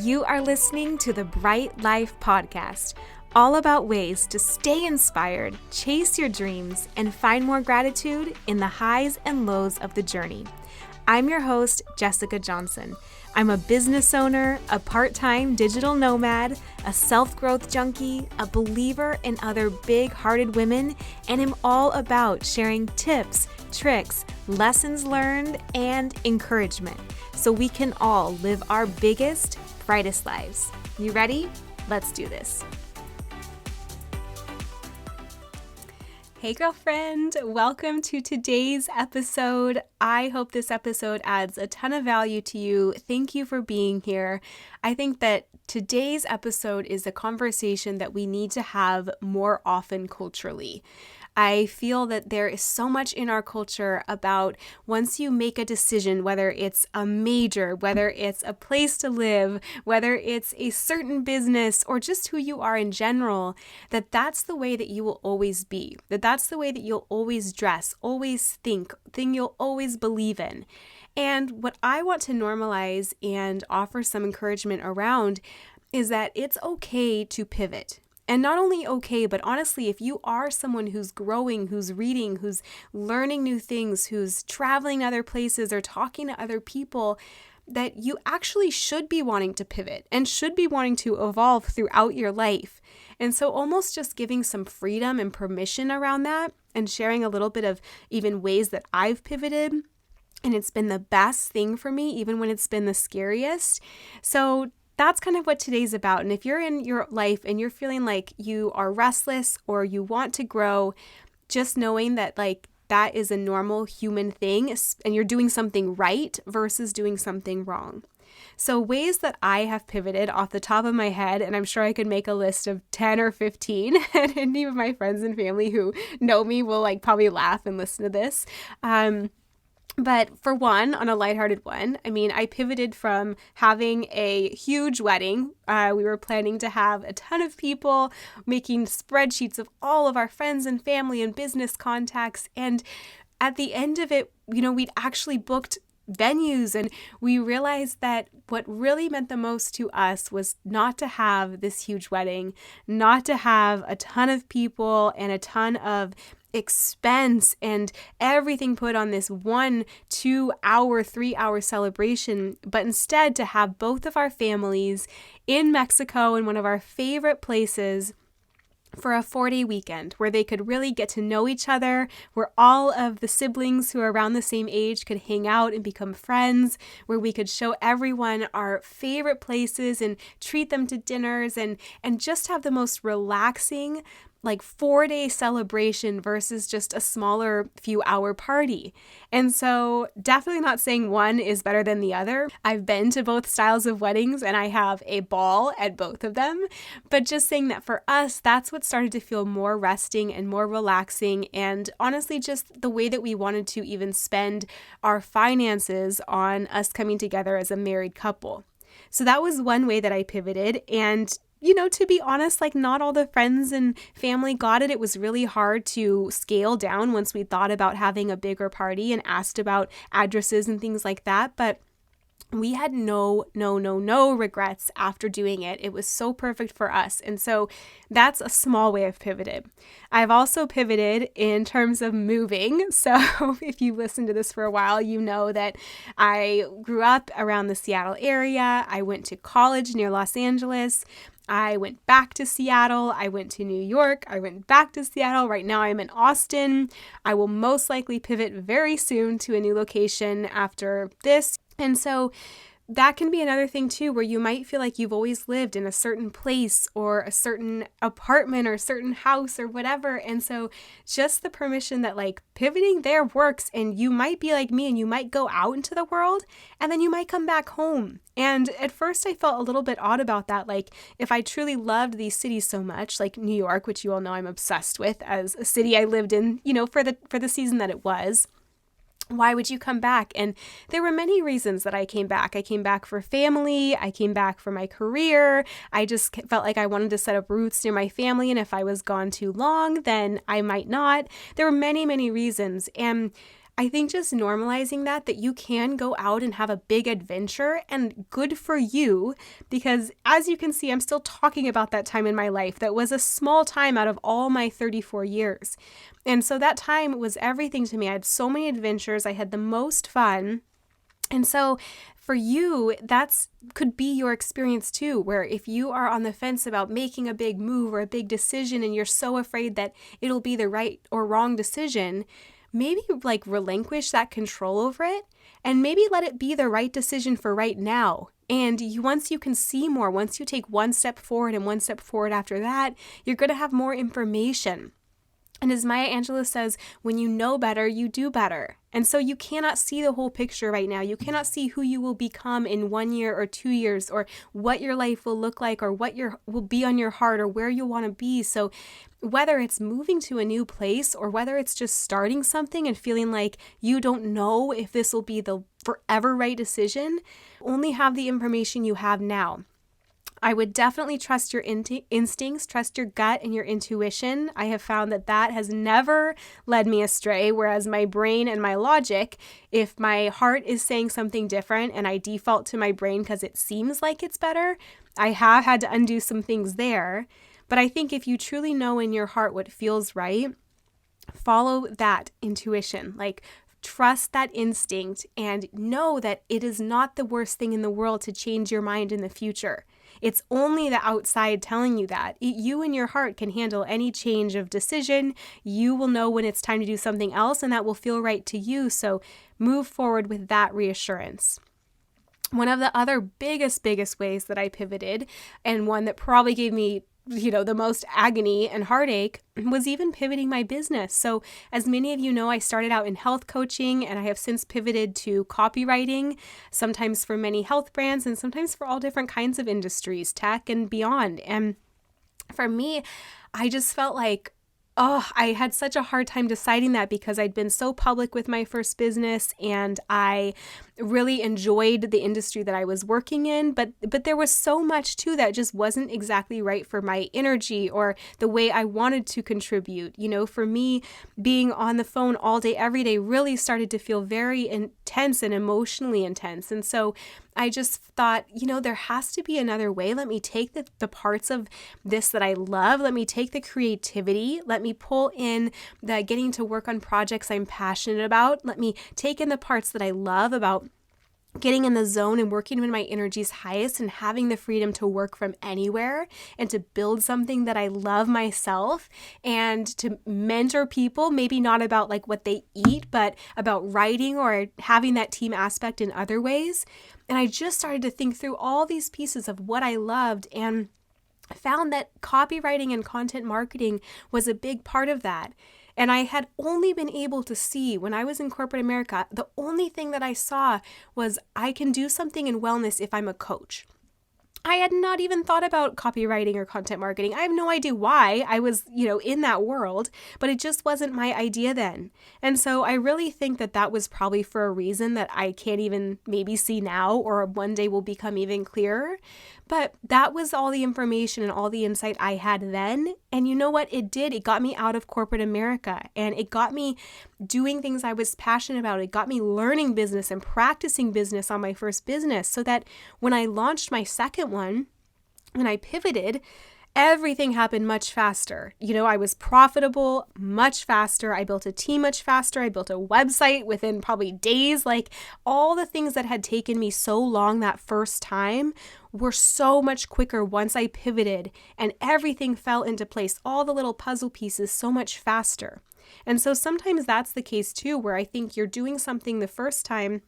You are listening to the Bright Life Podcast, all about ways to stay inspired, chase your dreams, and find more gratitude in the highs and lows of the journey. I'm your host, Jessica Johnson. I'm a business owner, a part-time digital nomad, a self-growth junkie, a believer in other big-hearted women, and am all about sharing tips, tricks, lessons learned, and encouragement so we can all live our biggest, brightest lives. You ready? Let's do this. Hey girlfriend, welcome to today's episode. I hope this episode adds a ton of value to you. Thank you for being here. I think that today's episode is a conversation that we need to have more often culturally. I feel that there is so much in our culture about once you make a decision, whether it's a major, whether it's a place to live, whether it's a certain business or just who you are in general, that's the way that you will always be, that's the way that you'll always dress, always think, thing you'll always believe in. And what I want to normalize and offer some encouragement around is that it's okay to pivot. And not only okay, but honestly, if you are someone who's growing, who's reading, who's learning new things, who's traveling to other places or talking to other people, that you actually should be wanting to pivot and should be wanting to evolve throughout your life. And so almost just giving some freedom and permission around that and sharing a little bit of even ways that I've pivoted. And it's been the best thing for me, even when it's been the scariest. So that's kind of what today's about. And if you're in your life and you're feeling like you are restless or you want to grow, just knowing that that is a normal human thing and you're doing something right versus doing something wrong. So ways that I have pivoted off the top of my head, and I'm sure I could make a list of 10 or 15, and any of my friends and family who know me will probably laugh and listen to this. But for one, on a lighthearted one, I pivoted from having a huge wedding. We were planning to have a ton of people, making spreadsheets of all of our friends and family and business contacts. And at the end of it, we'd actually booked venues, and we realized that what really meant the most to us was not to have this huge wedding, not to have a ton of people and a ton of expense and everything put on this 1, 2 hour, 3 hour celebration, but instead to have both of our families in Mexico in one of our favorite places for a 4-day weekend where they could really get to know each other, where all of the siblings who are around the same age could hang out and become friends, where we could show everyone our favorite places and treat them to dinners and just have the most relaxing 4-day celebration versus just a smaller few hour party. And so definitely not saying one is better than the other. I've been to both styles of weddings and I have a ball at both of them, but just saying that for us, that's what started to feel more resting and more relaxing, and honestly just the way that we wanted to even spend our finances on us coming together as a married couple. So that was one way that I pivoted, and to be honest, not all the friends and family got it. It was really hard to scale down once we thought about having a bigger party and asked about addresses and things like that. But we had no regrets after doing it. It was so perfect for us. And so that's a small way I've pivoted. I've also pivoted in terms of moving. So if you listen to this for a while, you know that I grew up around the Seattle area. I went to college near Los Angeles. I went back to Seattle. I went to New York. I went back to Seattle. Right now I'm in Austin. I will most likely pivot very soon to a new location after this. And so that can be another thing too, where you might feel like you've always lived in a certain place or a certain apartment or a certain house or whatever. And so just the permission that pivoting there works, and you might be like me and you might go out into the world and then you might come back home. And at first I felt a little bit odd about that. If I truly loved these cities so much, like New York, which you all know I'm obsessed with as a city I lived in, for the season that it was, why would you come back? And there were many reasons that I came back. I came back for family. I came back for my career. I just felt like I wanted to set up roots near my family. And if I was gone too long, then I might not. There were many, many reasons. And I think just normalizing that you can go out and have a big adventure, and good for you, because as you can see, I'm still talking about that time in my life that was a small time out of all my 34 years. And so that time was everything to me. I had so many adventures. I had the most fun. And so for you, that's could be your experience too, where if you are on the fence about making a big move or a big decision and you're so afraid that it'll be the right or wrong decision, maybe like relinquish that control over it and maybe let it be the right decision for right now. And once you can see more, once you take one step forward and one step forward after that, you're going to have more information. And as Maya Angelou says, when you know better, you do better. And so you cannot see the whole picture right now. You cannot see who you will become in 1 year or 2 years, or what your life will look like, or what will be on your heart, or where you want to be. So whether it's moving to a new place or whether it's just starting something and feeling like you don't know if this will be the forever right decision, only have the information you have now. I would definitely trust your instincts, trust your gut and your intuition. I have found that has never led me astray, whereas my brain and my logic, if my heart is saying something different and I default to my brain because it seems like it's better, I have had to undo some things there. But I think if you truly know in your heart what feels right, follow that intuition. Like, trust that instinct and know that it is not the worst thing in the world to change your mind in the future. It's only the outside telling you that. You and your heart can handle any change of decision. You will know when it's time to do something else, and that will feel right to you. So move forward with that reassurance. One of the other biggest ways that I pivoted, and one that probably gave me the most agony and heartache, was even pivoting my business. So as many of you know, I started out in health coaching and I have since pivoted to copywriting, sometimes for many health brands and sometimes for all different kinds of industries, tech and beyond. And for me, I just felt like, I had such a hard time deciding that because I'd been so public with my first business and I really enjoyed the industry that I was working in, but there was so much too that just wasn't exactly right for my energy or the way I wanted to contribute. For me, being on the phone all day, every day really started to feel very intense and emotionally intense. And so I just thought, there has to be another way. Let me take the parts of this that I love. Let me take the creativity. Let me pull in the getting to work on projects I'm passionate about. Let me take in the parts that I love about getting in the zone and working when my energy is highest and having the freedom to work from anywhere and to build something that I love myself and to mentor people, maybe not about like what they eat, but about writing or having that team aspect in other ways. And I just started to think through all these pieces of what I loved and found that copywriting and content marketing was a big part of that. And I had only been able to see when I was in corporate America, the only thing that I saw was I can do something in wellness if I'm a coach. I had not even thought about copywriting or content marketing. I have no idea why I was, in that world, but it just wasn't my idea then. And so I really think that was probably for a reason that I can't even maybe see now or one day will become even clearer. But that was all the information and all the insight I had then. And you know what it did? It got me out of corporate America and it got me doing things I was passionate about. It got me learning business and practicing business on my first business so that when I launched my second one, when I pivoted, everything happened much faster. I was profitable much faster. I built a team much faster. I built a website within probably days. Like all the things that had taken me so long that first time were so much quicker once I pivoted and everything fell into place. All the little puzzle pieces so much faster. And so sometimes that's the case too, where I think you're doing something the first time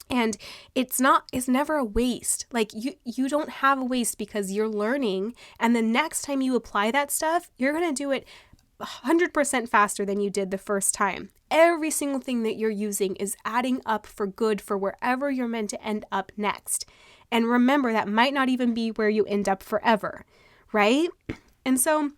and it's never a waste. Like you don't have a waste because you're learning. And the next time you apply that stuff, you're going to do it 100% faster than you did the first time. Every single thing that you're using is adding up for good for wherever you're meant to end up next. And remember, that might not even be where you end up forever, right? And so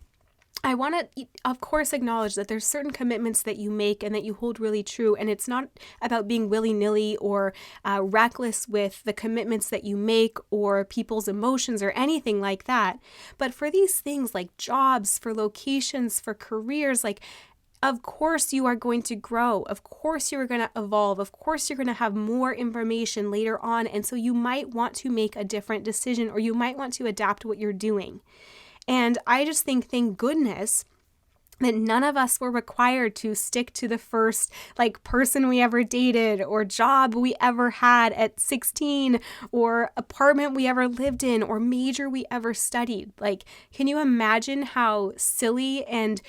I want to, of course, acknowledge that there's certain commitments that you make and that you hold really true. And it's not about being willy-nilly or reckless with the commitments that you make or people's emotions or anything like that. But for these things like jobs, for locations, for careers, like of course you are going to grow. Of course you are going to evolve. Of course you're going to have more information later on. And so you might want to make a different decision, or you might want to adapt what you're doing. And I just think, thank goodness, that none of us were required to stick to the first person we ever dated, or job we ever had at 16, or apartment we ever lived in, or major we ever studied. Can you imagine how silly and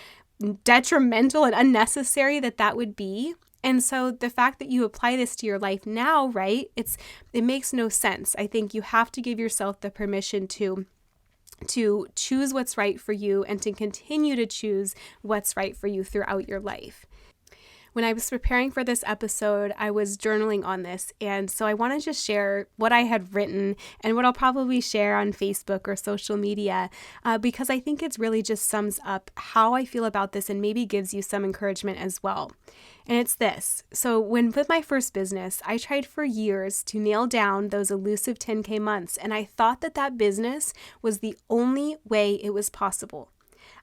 detrimental and unnecessary that would be? And so the fact that you apply this to your life now, right? It makes no sense. I think you have to give yourself the permission to choose what's right for you, and to continue to choose what's right for you throughout your life. When I was preparing for this episode, I was journaling on this, and so I want to just share what I had written and what I'll probably share on Facebook or social media, because I think it really just sums up how I feel about this and maybe gives you some encouragement as well. And it's this. So with my first business, I tried for years to nail down those elusive 10K months, and I thought that business was the only way it was possible.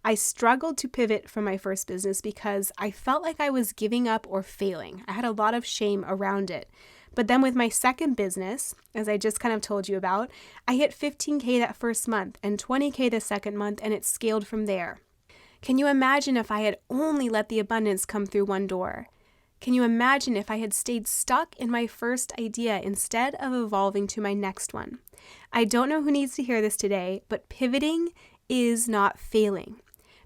I struggled to pivot from my first business because I felt like I was giving up or failing. I had a lot of shame around it. But then with my second business, as I just kind of told you about, I hit 15K that first month and 20K the second month, and it scaled from there. Can you imagine if I had only let the abundance come through one door? Can you imagine if I had stayed stuck in my first idea instead of evolving to my next one? I don't know who needs to hear this today, but pivoting is not failing.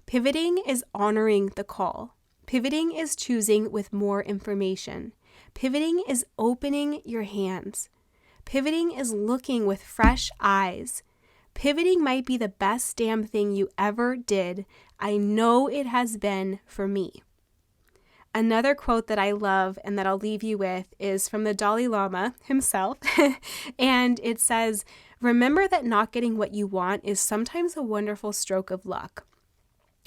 Pivoting is honoring the call. Pivoting is choosing with more information. Pivoting is opening your hands. Pivoting is looking with fresh eyes. Pivoting might be the best damn thing you ever did. I know it has been for me. Another quote that I love and that I'll leave you with is from the Dalai Lama himself. And it says, "Remember that not getting what you want is sometimes a wonderful stroke of luck."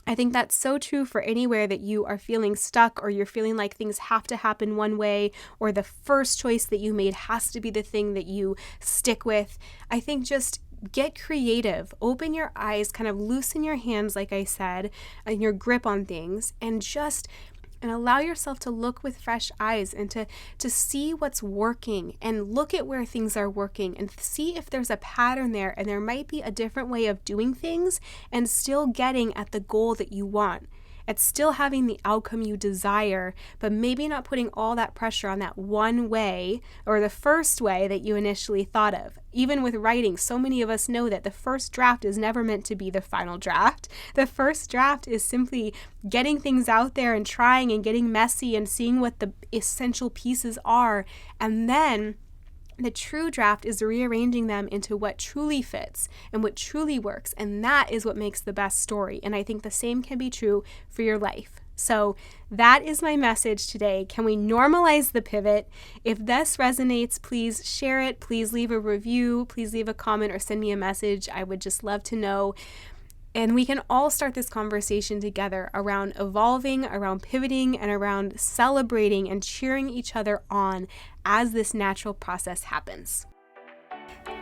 I think that's so true for anywhere that you are feeling stuck, or you're feeling like things have to happen one way, or the first choice that you made has to be the thing that you stick with. I think just get creative, open your eyes, kind of loosen your hands, like I said, and your grip on things, and allow yourself to look with fresh eyes and to see what's working, and look at where things are working and see if there's a pattern there, and there might be a different way of doing things and still getting at the goal that you want. It's still having the outcome you desire, but maybe not putting all that pressure on that one way or the first way that you initially thought of. Even with writing, so many of us know that the first draft is never meant to be the final draft. The first draft is simply getting things out there and trying and getting messy and seeing what the essential pieces are. And then the true draft is rearranging them into what truly fits and what truly works. And that is what makes the best story. And I think the same can be true for your life. So that is my message today. Can we normalize the pivot? If this resonates, please share it. Please leave a review. Please leave a comment or send me a message. I would just love to know. And we can all start this conversation together around evolving, around pivoting, and around celebrating and cheering each other on as this natural process happens.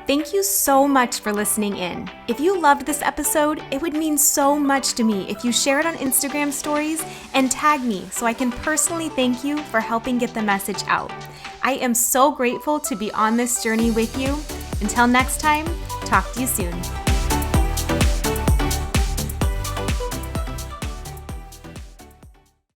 Thank you so much for listening in. If you loved this episode, it would mean so much to me if you share it on Instagram stories and tag me so I can personally thank you for helping get the message out. I am so grateful to be on this journey with you. Until next time, talk to you soon.